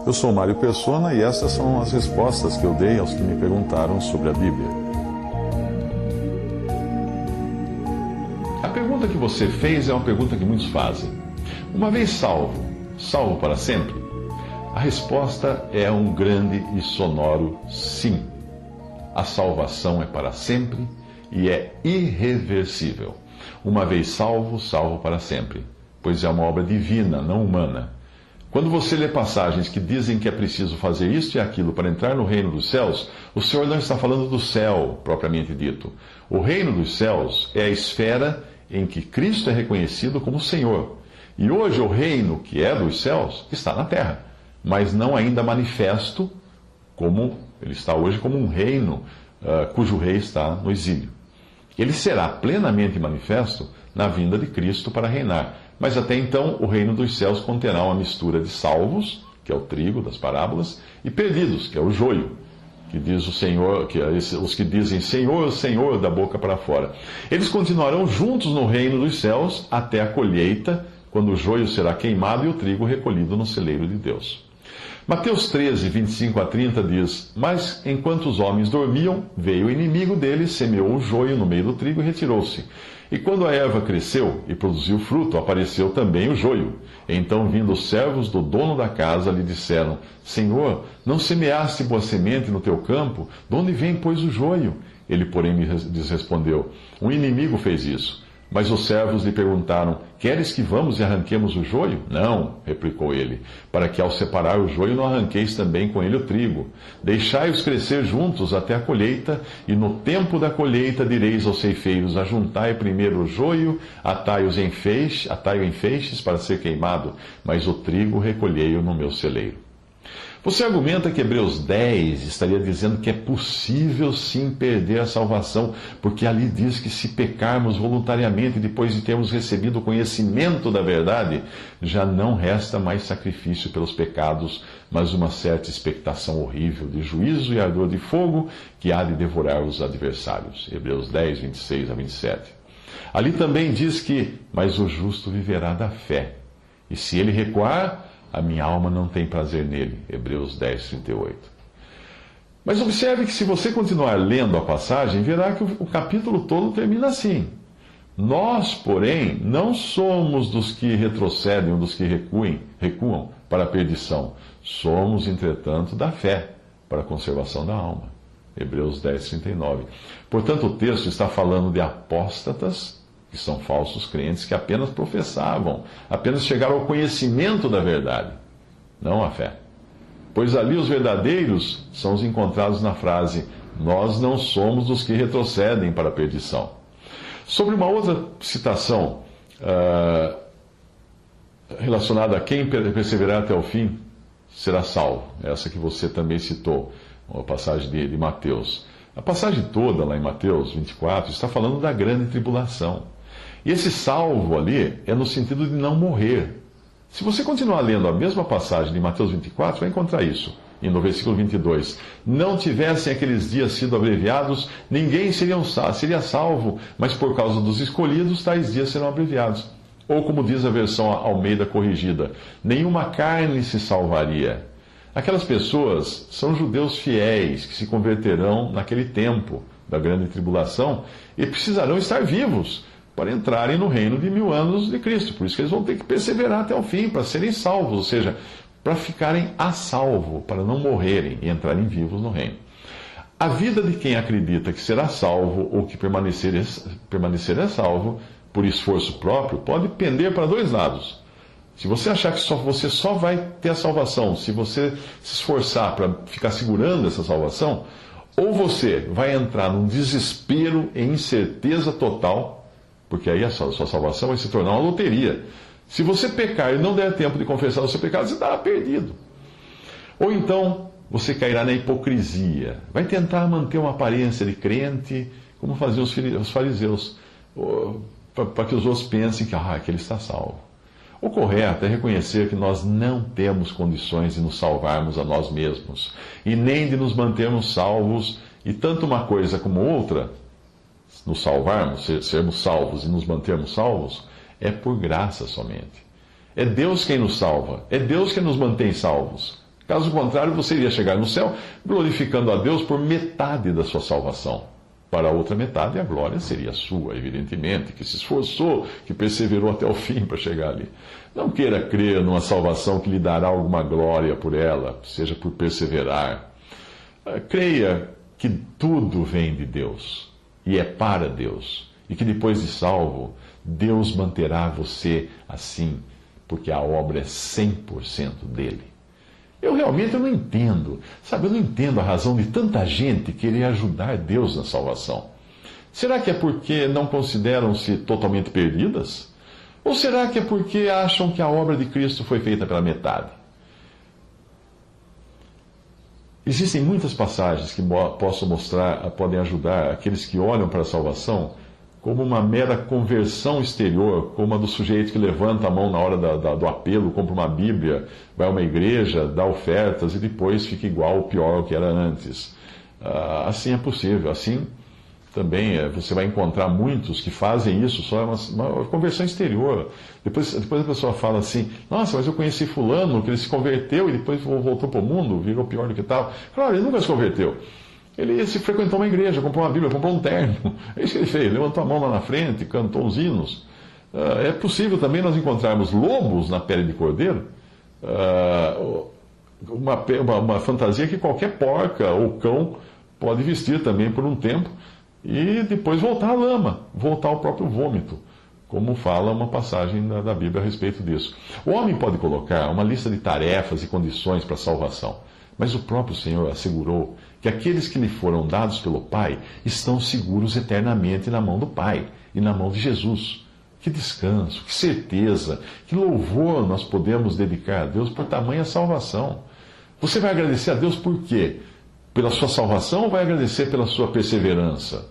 Eu sou Mário Persona e essas são as respostas que eu dei aos que me perguntaram sobre a Bíblia. A pergunta que você fez é uma pergunta que muitos fazem. Uma vez salvo, salvo para sempre? A resposta é um grande e sonoro sim. A salvação é para sempre e é irreversível. Uma vez salvo, salvo para sempre, pois é uma obra divina, não humana. Quando você lê passagens que dizem que é preciso fazer isso e aquilo para entrar no reino dos céus, o Senhor não está falando do céu, propriamente dito. O reino dos céus é a esfera em que Cristo é reconhecido como Senhor. E hoje o reino que é dos céus está na terra, mas não ainda manifesto, como ele está hoje como um reino cujo rei está no exílio. Ele será plenamente manifesto na vinda de Cristo para reinar. Mas até então o reino dos céus conterá uma mistura de salvos, que é o trigo das parábolas, e perdidos, que é o joio, que diz o Senhor, os que dizem Senhor, Senhor, da boca para fora. Eles continuarão juntos no reino dos céus até a colheita, quando o joio será queimado e o trigo recolhido no celeiro de Deus. Mateus 13, 25 a 30 diz: Mas enquanto os homens dormiam, veio o inimigo deles, semeou o joio no meio do trigo e retirou-se. E quando a erva cresceu e produziu fruto, apareceu também o joio. Então, vindo os servos do dono da casa, lhe disseram: Senhor, não semeaste boa semente no teu campo? De onde vem, pois, o joio? Ele, porém, lhes respondeu: Um inimigo fez isso. Mas os servos lhe perguntaram: Queres que vamos e arranquemos o joio? Não, replicou ele, para que ao separar o joio não arranqueis também com ele o trigo. Deixai-os crescer juntos até a colheita, e no tempo da colheita direis aos ceifeiros: Ajuntai primeiro o joio, atai-o em feixes para ser queimado, mas o trigo recolhei-o no meu celeiro. Você argumenta que Hebreus 10 estaria dizendo que é possível sim perder a salvação, porque ali diz que se pecarmos voluntariamente depois de termos recebido o conhecimento da verdade, já não resta mais sacrifício pelos pecados, mas uma certa expectação horrível de juízo e ardor de fogo que há de devorar os adversários. Hebreus 10, 26 a 27. Ali também diz que, mas o justo viverá da fé, e se ele recuar, a minha alma não tem prazer nele. Hebreus 10, 38. Mas observe que se você continuar lendo a passagem, verá que o capítulo todo termina assim. Nós, porém, não somos dos que retrocedem ou dos que recuam para a perdição. Somos, entretanto, da fé para a conservação da alma. Hebreus 10, 39. Portanto, o texto está falando de apóstatas, que são falsos crentes que apenas professavam, apenas chegaram ao conhecimento da verdade, não à fé. Pois ali os verdadeiros são os encontrados na frase: Nós não somos dos que retrocedem para a perdição. Sobre uma outra citação relacionada a quem perseverar até o fim será salvo, essa que você também citou, a passagem de Mateus. A passagem toda lá em Mateus 24 está falando da grande tribulação. E esse salvo ali é no sentido de não morrer. Se você continuar lendo a mesma passagem de Mateus 24, vai encontrar isso. E no versículo 22, não tivessem aqueles dias sido abreviados, ninguém seria salvo, mas por causa dos escolhidos, tais dias serão abreviados. Ou como diz a versão Almeida corrigida, nenhuma carne se salvaria. Aquelas pessoas são judeus fiéis que se converterão naquele tempo da grande tribulação e precisarão estar vivos para entrarem no reino de 1000 anos de Cristo. Por isso que eles vão ter que perseverar até o fim, para serem salvos, ou seja, para ficarem a salvo, para não morrerem e entrarem vivos no reino. A vida de quem acredita que será salvo ou que permanecerá salvo por esforço próprio pode pender para dois lados. Se você achar que você só vai ter a salvação se você se esforçar para ficar segurando essa salvação, ou você vai entrar num desespero e incerteza total, porque aí a sua salvação vai se tornar uma loteria. Se você pecar e não der tempo de confessar o seu pecado, você estará perdido. Ou então, você cairá na hipocrisia. Vai tentar manter uma aparência de crente, como faziam os fariseus, para que os outros pensem que ele está salvo. O correto é reconhecer que nós não temos condições de nos salvarmos a nós mesmos, e nem de nos mantermos salvos, e tanto uma coisa como outra, nos salvarmos, sermos salvos e nos mantermos salvos, é por graça somente. É Deus quem nos salva. É Deus quem nos mantém salvos. Caso contrário, você iria chegar no céu glorificando a Deus por metade da sua salvação. Para a outra metade, a glória seria sua, evidentemente, que se esforçou, que perseverou até o fim para chegar ali. Não queira crer numa salvação que lhe dará alguma glória por ela, seja por perseverar. Creia que tudo vem de Deus e é para Deus, e que depois de salvo, Deus manterá você assim, porque a obra é 100% dele. Eu realmente não entendo, sabe, eu não entendo a razão de tanta gente querer ajudar Deus na salvação. Será que é porque não consideram-se totalmente perdidas? Ou será que é porque acham que a obra de Cristo foi feita pela metade? Existem muitas passagens que podem ajudar aqueles que olham para a salvação como uma mera conversão exterior, como a do sujeito que levanta a mão na hora do apelo, compra uma Bíblia, vai a uma igreja, dá ofertas e depois fica igual ou pior ao que era antes. Assim é possível. Assim também você vai encontrar muitos que fazem isso, só é uma conversão exterior. Depois a pessoa fala assim, nossa, mas eu conheci fulano, que ele se converteu e depois voltou para o mundo, virou pior do que estava. Claro, ele nunca se converteu. Ele se frequentou uma igreja, comprou uma Bíblia, comprou um terno. É isso que ele fez. Levantou a mão lá na frente, cantou uns hinos. É possível também nós encontrarmos lobos na pele de cordeiro. Uma fantasia que qualquer porca ou cão pode vestir também por um tempo e depois voltar à lama, voltar ao próprio vômito, como fala uma passagem da Bíblia a respeito disso. O homem pode colocar uma lista de tarefas e condições para a salvação, mas o próprio Senhor assegurou que aqueles que lhe foram dados pelo Pai estão seguros eternamente na mão do Pai e na mão de Jesus. Que descanso, que certeza, que louvor nós podemos dedicar a Deus por tamanha salvação. Você vai agradecer a Deus por quê? Pela sua salvação ou vai agradecer pela sua perseverança?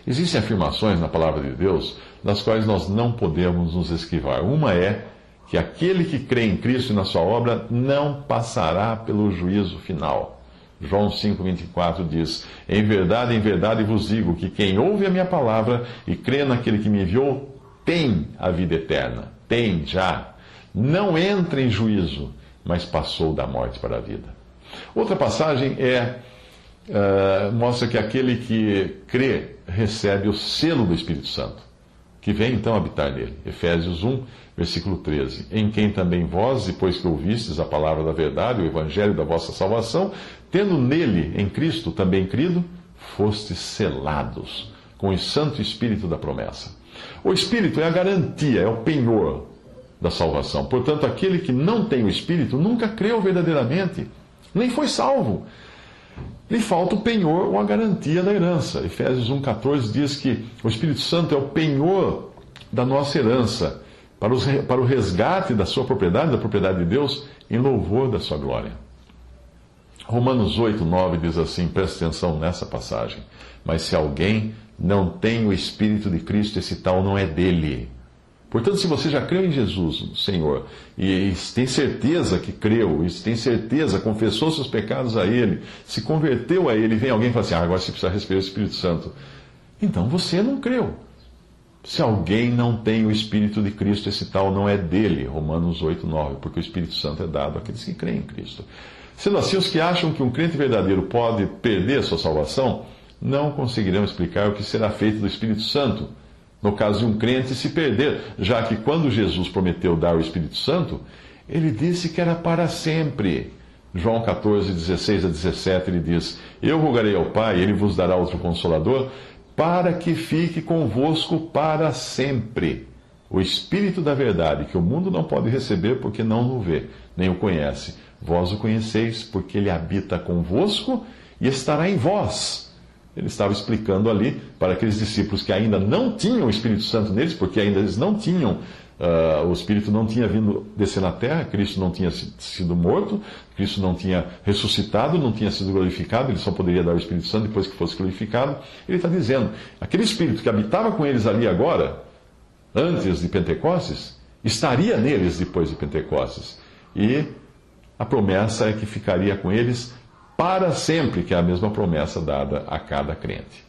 Existem afirmações na palavra de Deus das quais nós não podemos nos esquivar. Uma é que aquele que crê em Cristo e na sua obra não passará pelo juízo final. João 5,24 diz: em verdade vos digo que quem ouve a minha palavra e crê naquele que me enviou, tem a vida eterna. Tem já. Não entra em juízo, mas passou da morte para a vida. Outra passagem mostra que aquele que crê recebe o selo do Espírito Santo, que vem então habitar nele. Efésios 1, versículo 13. Em quem também vós, depois que ouvistes a palavra da verdade, o evangelho da vossa salvação, tendo nele, em Cristo, também crido, fostes selados com o Santo Espírito da promessa. O Espírito é a garantia, é o penhor da salvação. Portanto, aquele que não tem o Espírito nunca creu verdadeiramente, nem foi salvo. Lhe falta o penhor ou a garantia da herança. Efésios 1,14 diz que o Espírito Santo é o penhor da nossa herança, para o resgate da sua propriedade, da propriedade de Deus, em louvor da sua glória. Romanos 8,9 diz assim, presta atenção nessa passagem: mas se alguém não tem o Espírito de Cristo, esse tal não é dele. Portanto, se você já creu em Jesus, Senhor, e tem certeza que creu, e tem certeza, confessou seus pecados a Ele, se converteu a Ele, vem alguém e fala assim, agora você precisa receber o Espírito Santo. Então você não creu. Se alguém não tem o Espírito de Cristo, esse tal não é dele. Romanos 8,9, porque o Espírito Santo é dado àqueles que creem em Cristo. Sendo assim, os que acham que um crente verdadeiro pode perder a sua salvação, não conseguirão explicar o que será feito do Espírito Santo no caso de um crente se perder, já que quando Jesus prometeu dar o Espírito Santo, ele disse que era para sempre. João 14, 16 a 17, ele diz: eu rogarei ao Pai, ele vos dará outro Consolador, para que fique convosco para sempre. O Espírito da verdade, que o mundo não pode receber porque não o vê, nem o conhece. Vós o conheceis, porque ele habita convosco e estará em vós. Ele estava explicando ali para aqueles discípulos que ainda não tinham o Espírito Santo neles, porque ainda eles não tinham, o Espírito não tinha vindo descer na terra, Cristo não tinha sido morto, Cristo não tinha ressuscitado, não tinha sido glorificado, ele só poderia dar o Espírito Santo depois que fosse glorificado. Ele está dizendo, aquele Espírito que habitava com eles ali agora, antes de Pentecostes, estaria neles depois de Pentecostes. E a promessa é que ficaria com eles para sempre, que é a mesma promessa dada a cada crente.